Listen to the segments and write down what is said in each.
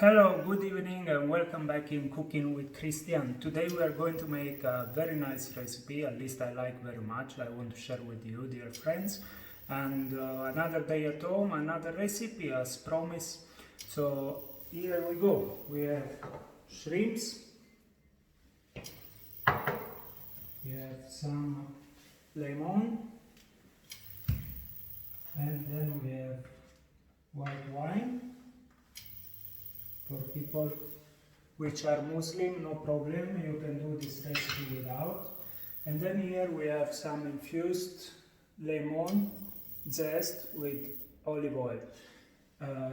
Hello, good evening and welcome back in Cooking with Cristian. Today we are going to make a very nice recipe, at least I like very much. I want to share with you, dear friends. And another day at home, another recipe as promised. So here we go. We have shrimps. We have some lemon. And then we have white wine. For people which are Muslim, no problem, you can do this recipe without. And then here we have some infused lemon zest with olive oil.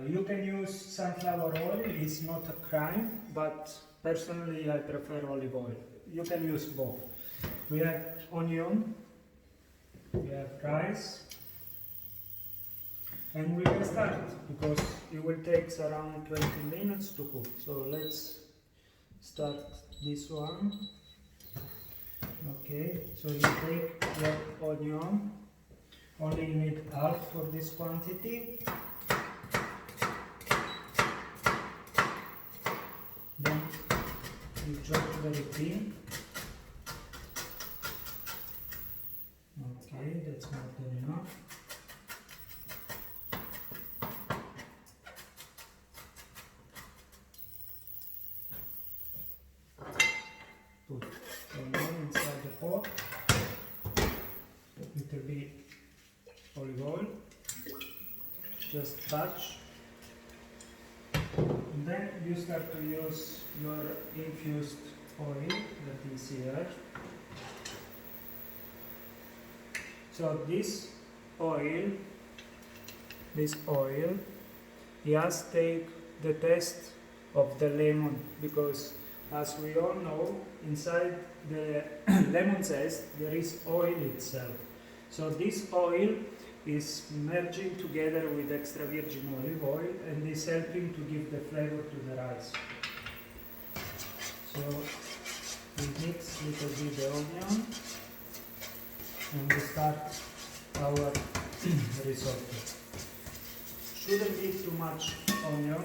You can use sunflower oil, it's not a crime, but personally I prefer olive oil. You can use both. We have onion, we have rice, and we will start because it will take around 20 minutes to cook. So let's start this one. Okay, so you take your onion, only you need half for this quantity. Then you chop very thin. Okay, that's more than enough. Put onion inside the pot, a little bit olive oil, just touch, and then you start to use your infused oil that is here. So this oil, just take the taste of the lemon, because as we all know, inside the lemon zest there is oil itself. So this oil is merging together with extra virgin olive oil and is helping to give the flavor to the rice. So we mix little bit the onion and we start our risotto. Shouldn't be too much onion.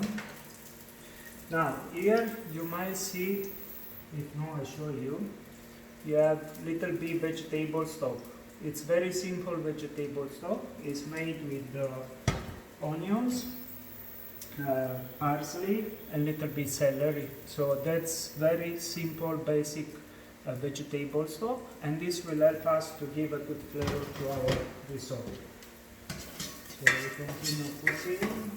Now here you might see, if no I show you, you have little bit vegetable stock. It's very simple vegetable stock. It's made with onions, parsley and little bit celery. So that's very simple basic vegetable stock, and this will help us to give a good flavor to our risotto. So we continue cooking.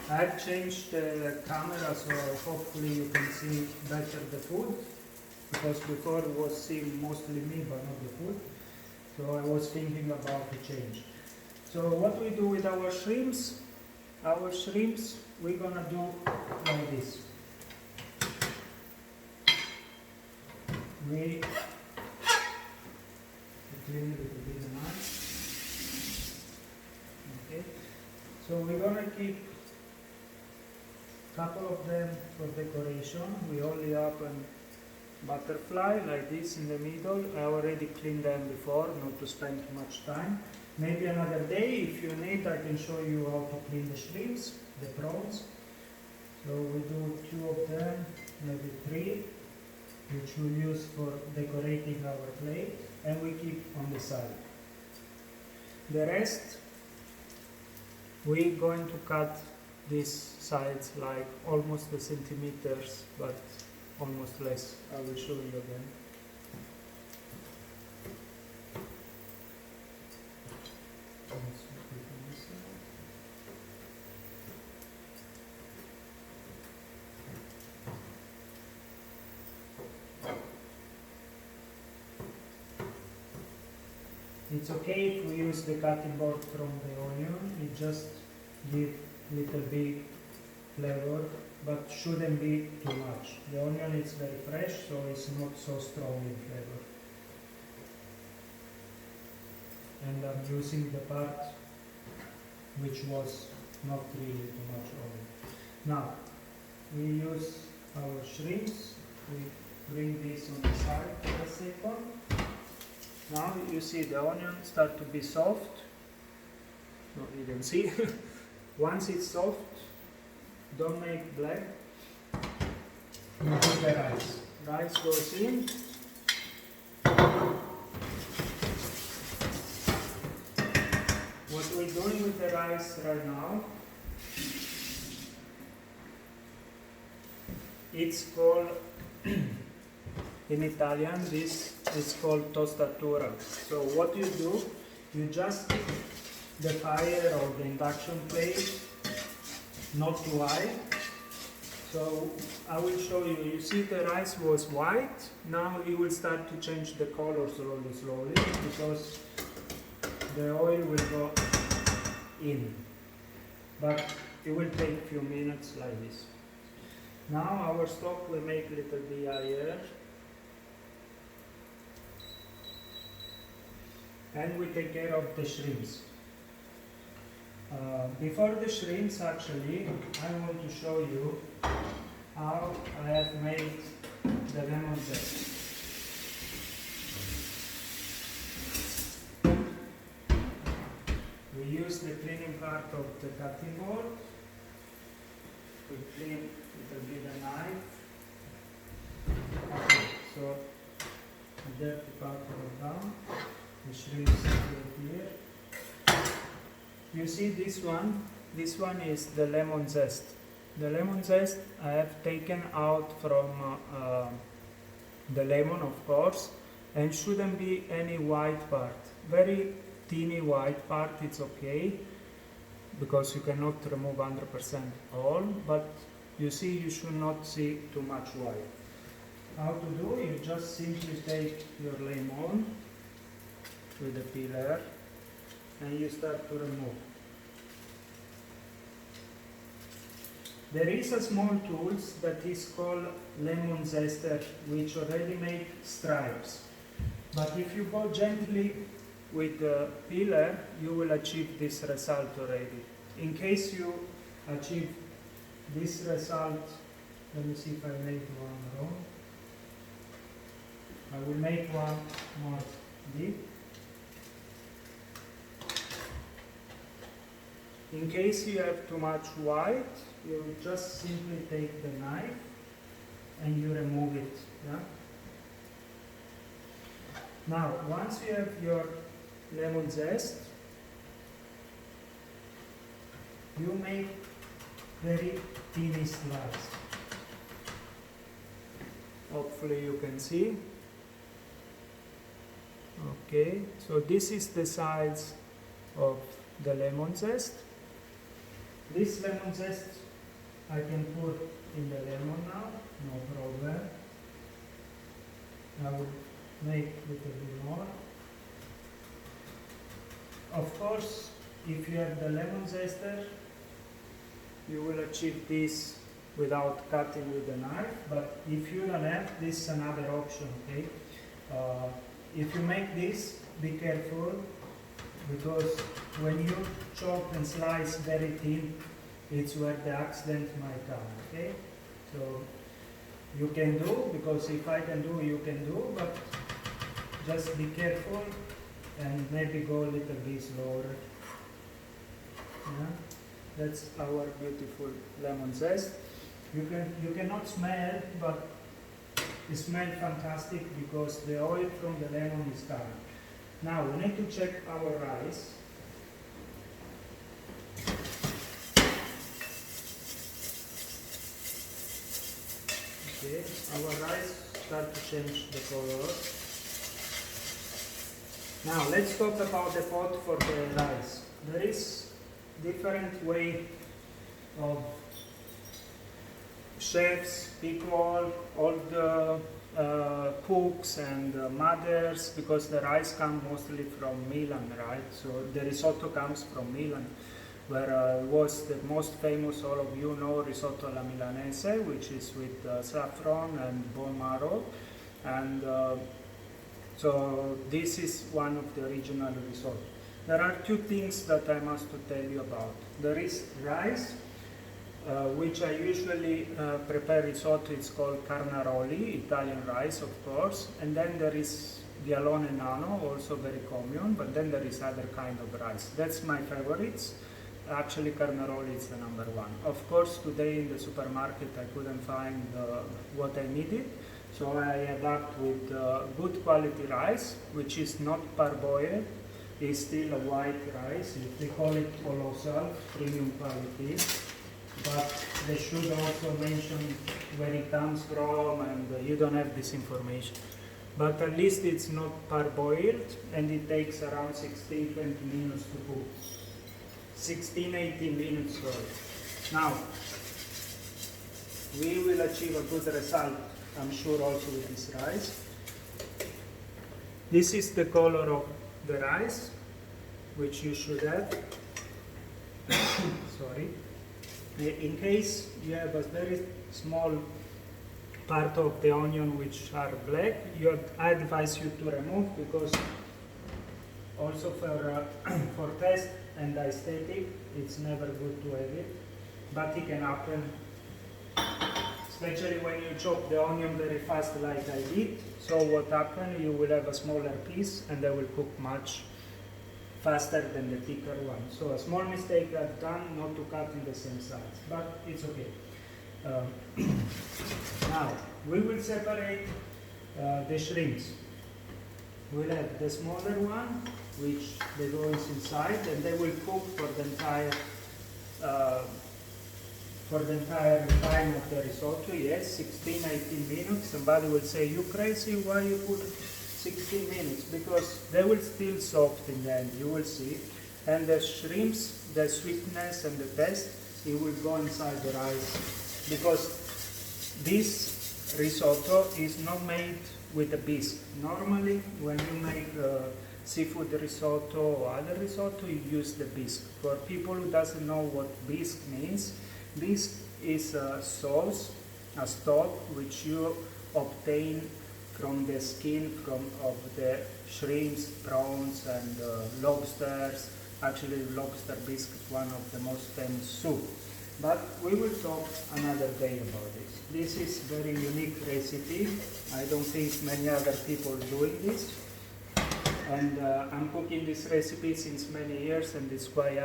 I've changed the camera so hopefully you can see better the food, because before it was seen mostly me but not the food. So I was thinking about the change. So what we do with our shrimps? Our shrimps we're gonna do like this. We clean it with a bit of knife. Okay. So we're gonna keep couple of them for decoration. We only have a butterfly like this in the middle. I already cleaned them before, not to spend too much time. Maybe another day, if you need, I can show you how to clean the shrimps, the prawns. So we do 2 of them, maybe 3, which we'll use for decorating our plate, and we keep on the side. The rest, we're going to cut these sides like almost a centimeters, but almost less. I will show you again. It's okay if we use the cutting board from the onion. It just gives little bit flavor, but shouldn't be too much. The onion is very fresh, so it's not so strong in flavor. And I'm using the part which was not really too much oil. Now we use our shrimps. We bring this on the side for a second. Now you see the onion start to be soft. No, you don't see. Once it's soft, don't make black. You put the rice. Rice goes in. What we're doing with the rice right now, it's called, in Italian, this is called tostatura. So what you do, you just keep the fire or the induction plate not too high. So I will show you. You see the rice was white. Now it will start to change the color slowly because the oil will go in. But it will take a few minutes like this. Now our stock will make a little bit higher. And we take care of the shrimps. Before the shrimps, actually, I want to show you how I have made the lemon zest. We use the cleaning part of the cutting board. We clean a little bit the knife. Okay, so the dirty part goes down. The shrimps are here. You see this one? This one is the lemon zest. The lemon zest I have taken out from the lemon, of course, and shouldn't be any white part. Very teeny white part, it's okay, because you cannot remove 100% all, but you see, you should not see too much white. How to do? You just simply take your lemon with the peeler and you start to remove. There is a small tool that is called lemon zester, which already make stripes. But if you go gently with the peeler, you will achieve this result already. In case you achieve this result, let me see if I made one wrong. I will make one more deep. In case you have too much white, you just simply take the knife and you remove it. Yeah? Now, once you have your lemon zest, you make very thin slices. Hopefully you can see. Okay, so this is the size of the lemon zest. This lemon zest I can put in the lemon now, no problem. I will make a little bit more. Of course, if you have the lemon zester, you will achieve this without cutting with a knife, but if you don't have, this is another option, okay? If you make this, be careful, because when you chop and slice very thin, it's where the accident might come, okay? So you can do, because if I can do, you can do, but just be careful and maybe go a little bit slower. Yeah? That's our beautiful lemon zest. You cannot smell, but it smells fantastic because the oil from the lemon is coming. Now we need to check our rice. Okay, our rice start to change the color. Now let's talk about the pot for the rice. There is different way of chefs, people, all the cooks and mothers, because the rice comes mostly from Milan, right? So the risotto comes from Milan, where was the most famous, all of you know, risotto alla milanese, which is with saffron and bone marrow. And so this is one of the original risotto. There are two things that I must to tell you about. There is rice, which I usually prepare risotto. It's called carnaroli, Italian rice, of course. And then there is vialone nano, also very common, but then there is other kind of rice. That's my favorites. actually carnaroli is the number one. Of course, today in the supermarket I couldn't find what I needed, so I adapt with good quality rice, which is not parboiled, is still a white rice. They call it colossal, premium quality, but they should also mention where it comes from, and you don't have this information. But at least it's not parboiled, and it takes around 16-20 minutes to cook. 16-18 minutes, sorry. Now, we will achieve a good result, I'm sure, also with this rice. This is the color of the rice, which you should have. Sorry. In case you have a very small part of the onion which are black, I advise you to remove, because also for taste and aesthetic, it's never good to have it, but it can happen, especially when you chop the onion very fast like I did. So what happens, you will have a smaller piece and they will cook much faster than the thicker one. So a small mistake I've done, not to cut in the same size, but it's okay. Now, we will separate the shrimps. We'll have the smaller one, which they go inside, and they will cook for the entire time of the risotto. Yes, 16-18 minutes. Somebody will say, you crazy, why you put 16 minutes? Because they will still soft in the end, you will see. And the shrimps, the sweetness and the taste, it will go inside the rice. Because this risotto is not made with a bisque. Normally, when you make seafood risotto or other risotto, you use the bisque. For people who doesn't know what bisque means, bisque is a sauce, a stock, which you obtain from the skin of the shrimps, prawns, and lobsters. Actually, lobster bisque is one of the most famous soup. But we will talk another day about this. This is very unique recipe. I don't think many other people doing this. And I'm cooking this recipe since many years, and that's why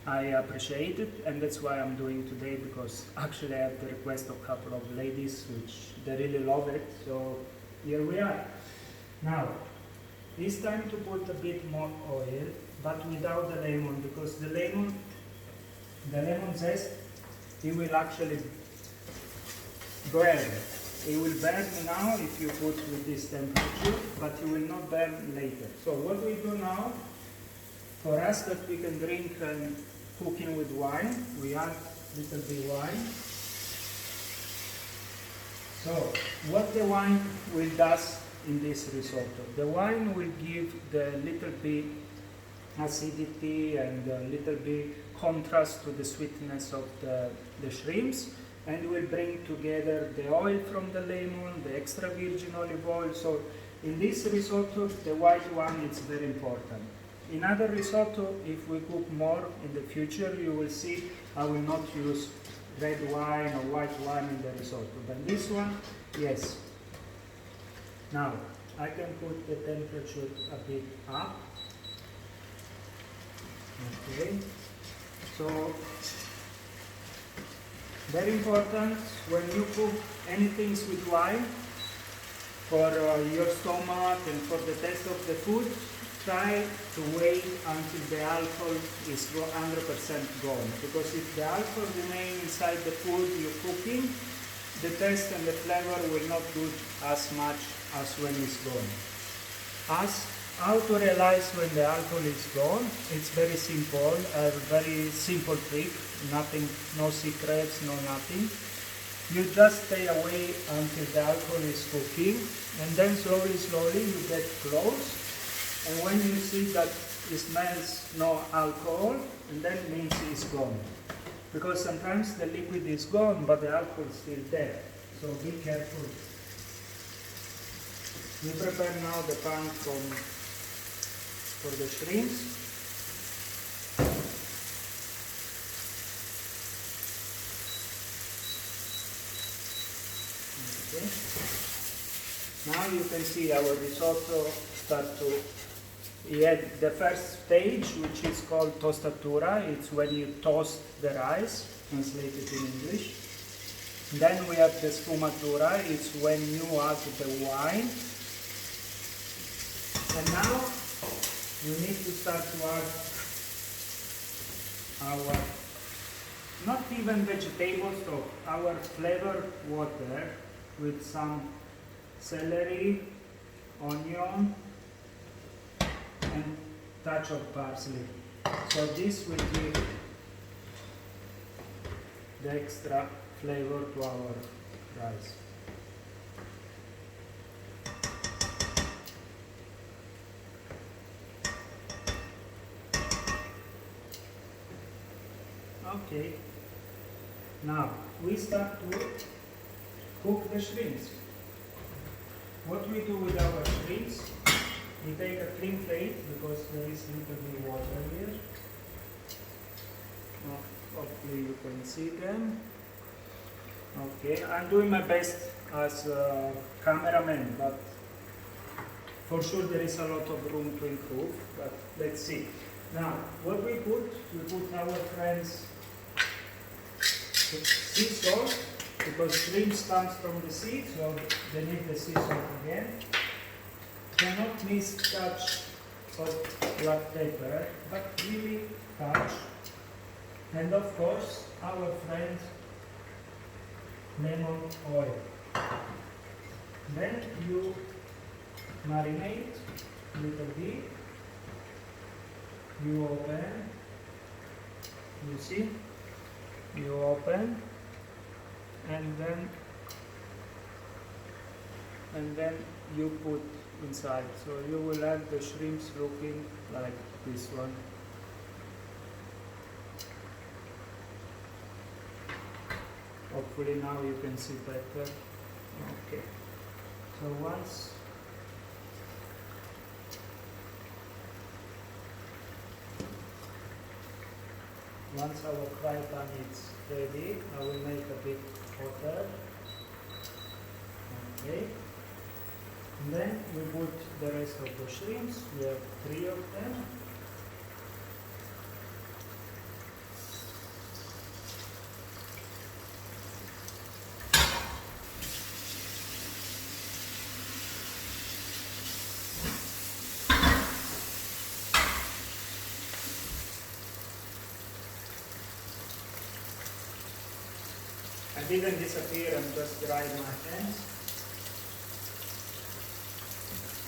I appreciate it, and that's why I'm doing today, because actually I have the request of a couple of ladies which they really love it. So here we are. Now, it's time to put a bit more oil, but without the lemon, because the lemon zest, it will actually burn. It will burn now if you put with this temperature, but it will not burn later. So what we do now, for us that we can drink and cooking with wine, we add little bit wine. So what the wine will do in this risotto? The wine will give the little bit acidity and a little bit contrast to the sweetness of the shrimps, and will bring together the oil from the lemon, the extra virgin olive oil. So in this risotto, the white wine is very important. In other risotto, if we cook more in the future, you will see I will not use red wine or white wine in the risotto. But this one, yes. Now, I can put the temperature a bit up. Okay. So, very important when you cook anything with wine, for your stomach and for the taste of the food, try to wait until the alcohol is 100% gone. Because if the alcohol remains inside the food you're cooking, the taste and the flavor will not do as much as when it's gone. How to realize when the alcohol is gone? It's very simple, a very simple trick, nothing, no secrets, no nothing. You just stay away until the alcohol is cooking, and then slowly you get close, and when you see that it smells no alcohol, and then means it's gone. Because sometimes the liquid is gone, but the alcohol is still there, so be careful. We prepare now the pan for the shrimps. Okay. Now you can see our risotto start to Yeah, the first stage, which is called tostatura, it's when you toast the rice, translated in English. Then we have the sfumatura, it's when you add the wine. And now we need to start to add our, not even vegetables, so our flavor water with some celery, onion, and touch of parsley. So this will give the extra flavor to our rice. Okay, now we start to cook the shrimps. What we do with our shrimps, we take a clean plate because there is a little bit of water here. Hopefully you can see them. Okay, I'm doing my best as a cameraman, but for sure there is a lot of room to improve, but let's see. Now, what we put our friends sea salt, because shrimps comes from the sea, so they need the sea salt again. Cannot miss touch of black pepper, but really touch. And of course, our friend lemon oil. Then you marinate a little bit. You open. You see? You open, and then you put inside. So you will have the shrimps looking like this one. Hopefully now you can see better. Okay. So once our fry pan is ready, I will make a bit hotter. Okay. And then we put the rest of the shrimps. We have 3 of them. I didn't disappear, I'm just drying my hands.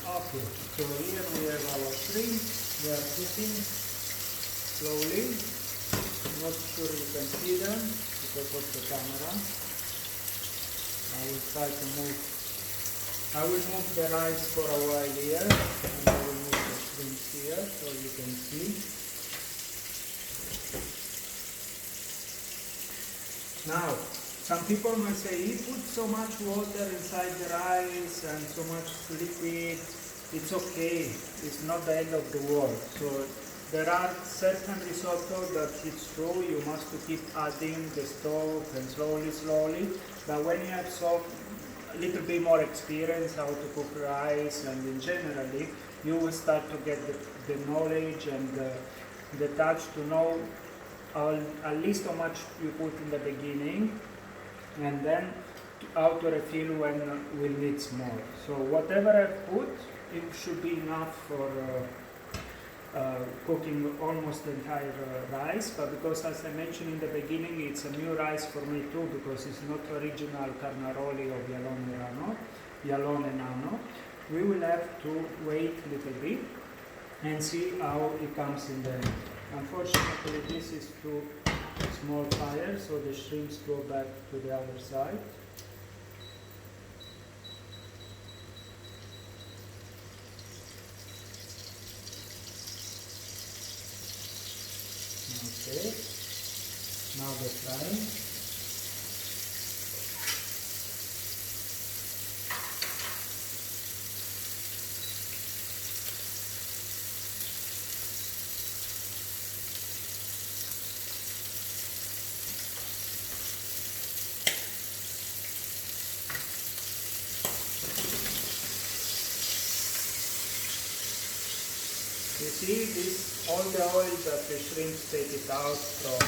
Okay, so here we have our shrimp. They are cooking slowly. I'm not sure you can see them because of the camera. I will try to move. I will move the rice for a while here, and I will move the shrimps here so you can see. Now, some people might say, you put so much water inside the rice and so much liquid, it's okay, it's not the end of the world. So there are certain risotto that it's true, you must keep adding the stock and slowly, but when you have a little bit more experience how to cook rice and in generally, you will start to get the knowledge and the touch to know at least how much you put in the beginning, and then how to refill when we need more. So whatever I put, it should be enough for cooking almost the entire rice, but because as I mentioned in the beginning, it's a new rice for me too, because it's not original carnaroli or Vialone Nano. We will have to wait a little bit and see how it comes in the end. Unfortunately, this is too small fire, so the shrimps go back to the other side. Okay, now the frying. see this, all the oil that the shrimps take it out from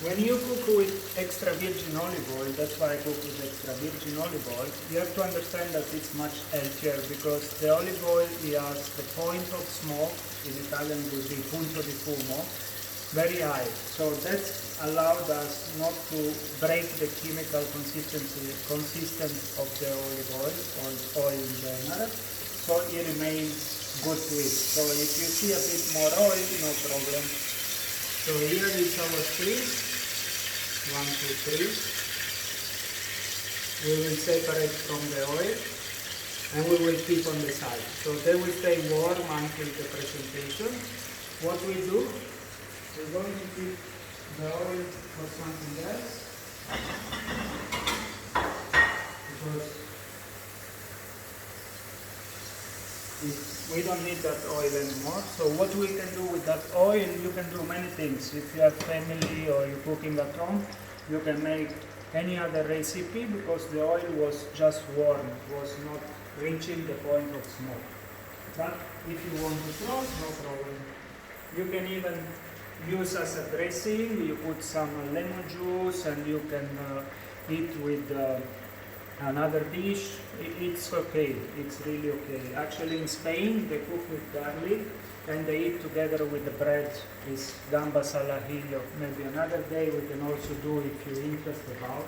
When you cook with extra virgin olive oil, that's why I cook with extra virgin olive oil, you have to understand that it's much healthier because the olive oil has the point of smoke, in Italian it would be punto di fumo, very high. So that allowed us not to break the chemical consistence of the olive oil or oil in general. So it remains good to eat. So if you see a bit more oil, no problem. So here is our shrimp. 1, 2, 3. We will separate from the oil and we will keep on the side. So they will stay warm until the presentation. What we do, we're going to keep the oil for something else because we don't need that oil anymore. So what we can do with that oil, you can do many things. If you have family or you're cooking at home, you can make any other recipe because the oil was just warm, it was not reaching the point of smoke. But if you want to throw, no problem. You can even use as a dressing, you put some lemon juice and you can eat with another dish. It's okay, it's really okay. Actually in Spain they cook with garlic and they eat together with the bread, is gambas al ajillo. Maybe another day we can also do if you're interested about.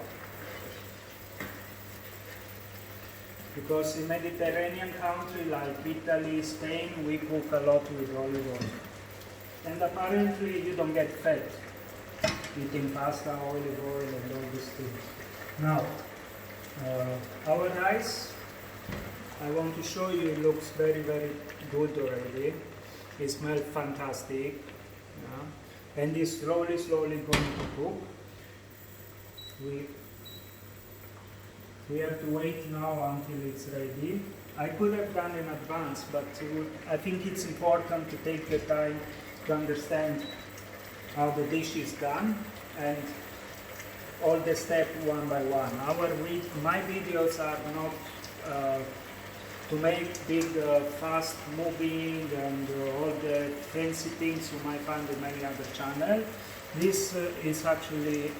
Because in Mediterranean country like Italy, Spain, we cook a lot with olive oil. And apparently you don't get fat eating pasta, olive oil and all these things. Now, our rice, I want to show you, it looks very, very good already. It smells fantastic. Yeah. And it's slowly, slowly going to cook. We have to wait now until it's ready. I could have done in advance, but I think it's important to take the time to understand how the dish is done and all the steps one by one. My videos are not to make big, fast moving and all the fancy things you might find in many other channels. This is actually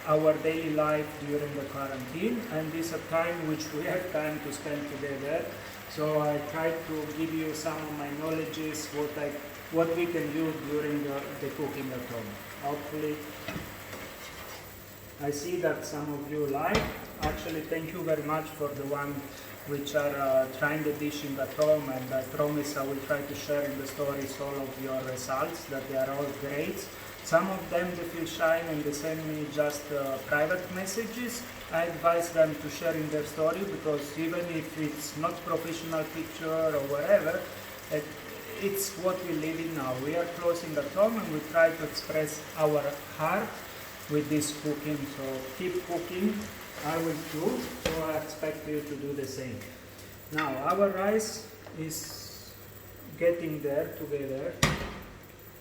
our daily life during the quarantine, and this is a time which we have time to spend together. So I try to give you some of my knowledges, what we can do during the cooking at home. Hopefully, I see that some of you like. Actually, thank you very much for the one which are trying the dish in at home, and I promise I will try to share in the stories all of your results, that they are all great. Some of them they feel shy and they send me just private messages. I advise them to share in their story because even if it's not professional picture or whatever, it's what we live in now. We are closing at home and we try to express our heart with this cooking. So keep cooking, I will too, so I expect you to do the same. Now our rice is getting there together.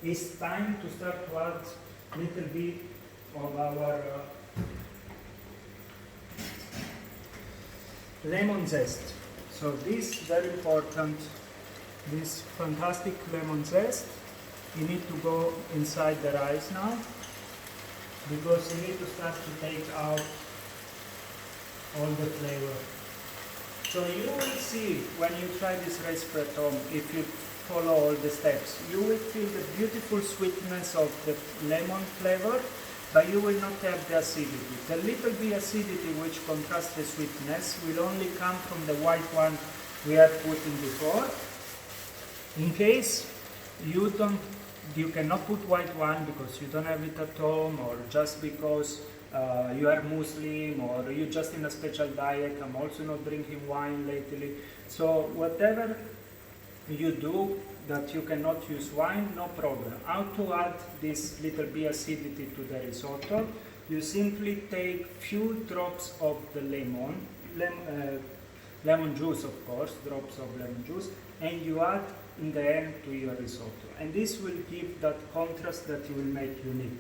It's time to start to add a little bit of our lemon zest. So this is very important, this fantastic lemon zest. You need to go inside the rice now, because you need to start to take out all the flavor. So you will see when you try this recipe at home, if you follow all the steps, you will feel the beautiful sweetness of the lemon flavor, but you will not have the acidity. The little bit acidity which contrasts the sweetness will only come from the white one we have put in before. In case you cannot put white wine because you don't have it at home, or just because you are Muslim, or you're just in a special diet. I'm also not drinking wine lately. So whatever you do that you cannot use wine, no problem. How to add this little bit acidity to the risotto? you simply take few drops of the lemon juice, of course, drops of lemon juice, and you add in the end to your risotto. And this will give that contrast that you will make unique.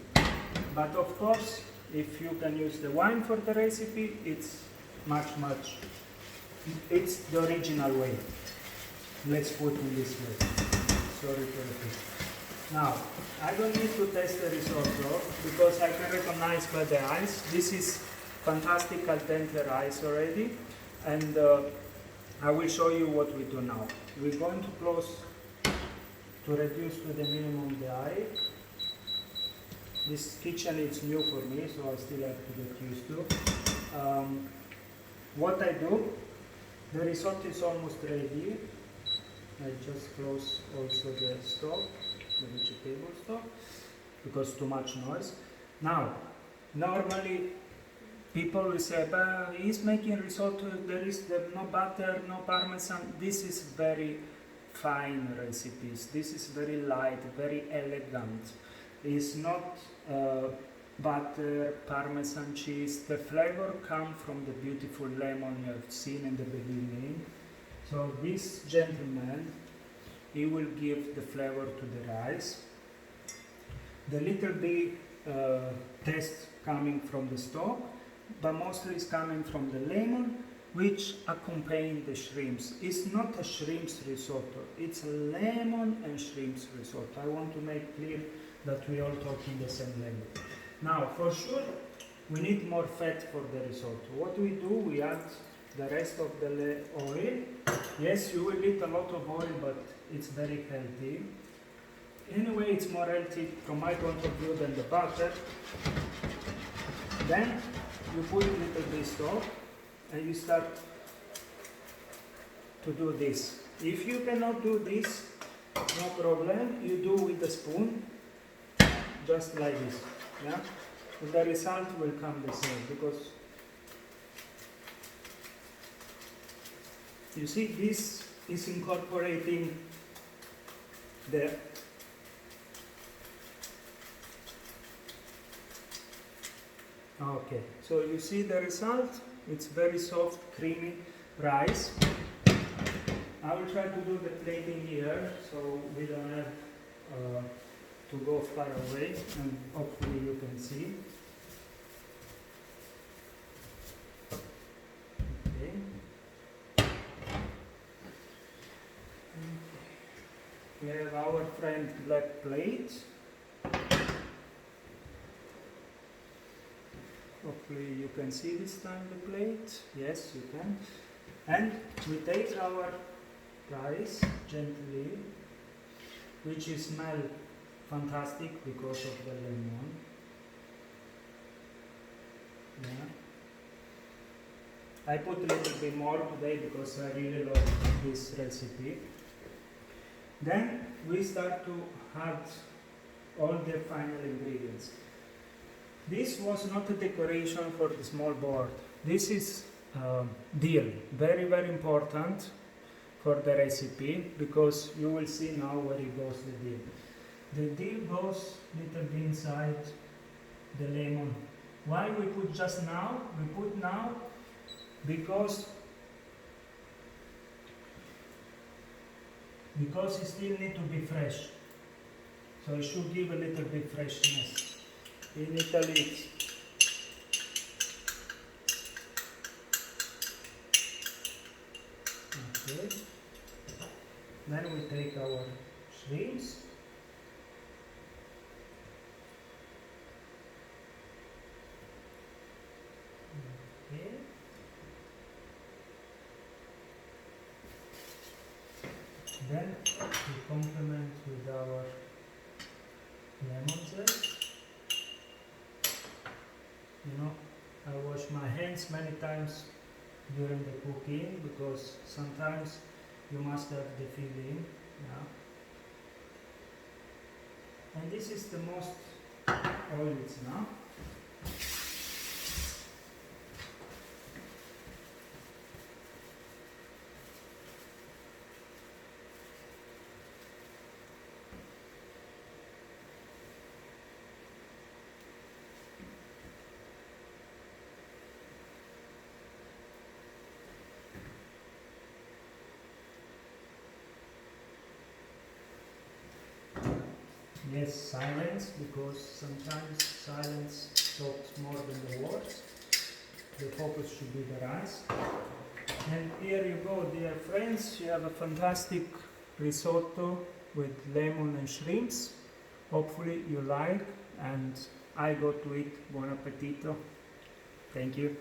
But of course, if you can use the wine for the recipe, it's it's the original way. Let's put it this way. Sorry for repeat. Now, I don't need to taste the risotto because I can recognize by the rice. This is fantastic al dente rice already, and I will show you what we do now. We're going to close to reduce to the minimum the eye. This kitchen is new for me, so I still have to get used to. What I do, the risotto is almost ready. I just close also the stove, the vegetable stove, because too much noise. Now, normally people will say, but he's making risotto, there is no butter, no parmesan. This is very fine recipes. This is very light, very elegant. It's not butter, parmesan cheese. The flavor comes from the beautiful lemon you have seen in the beginning. So this gentleman, he will give the flavor to the rice. The little bit taste coming from the stock, but mostly it's coming from the lemon, which accompany the shrimps. It's not a shrimps risotto, it's a lemon and shrimps risotto. I want to make clear that we all talk in the same language. Now, for sure, we need more fat for the risotto. What we do, we add the rest of the oil. Yes, you will eat a lot of oil, but it's very healthy. Anyway, it's more healthy from my point of view than the butter. Then you put a little bit stock and you start to do this. If you cannot do this, no problem, you do with the spoon, just like this. Yeah? And the result will come the same, because you see this is incorporating the okay, so you see the result. It's very soft, creamy rice. I will try to do the plating here, so we don't have to go far away, and hopefully you can see. Okay. We have our friend black plate. Hopefully you can see this time the plate. Yes, you can. And we take our rice gently, which is smell fantastic because of the lemon. Yeah. I put a little bit more today because I really love this recipe. Then we start to add all the final ingredients. This was not a decoration for the small board. This is dill, very, very important for the recipe, because you will see now where it goes, the dill. The dill goes little bit inside the lemon. Why we put just now? We put now because it still need to be fresh. So it should give a little bit freshness. In Italy, okay. Then we take our shrimps. Okay. Then we complement with our lemon zest. You know, I wash my hands many times during the cooking, because sometimes you must have the feeling. Yeah. And this is the most oily now. Yes, silence, because sometimes silence talks more than the words. The focus should be the rice. And here you go, dear friends, you have a fantastic risotto with lemon and shrimps. Hopefully you like, and I go to eat. Buon appetito. Thank you.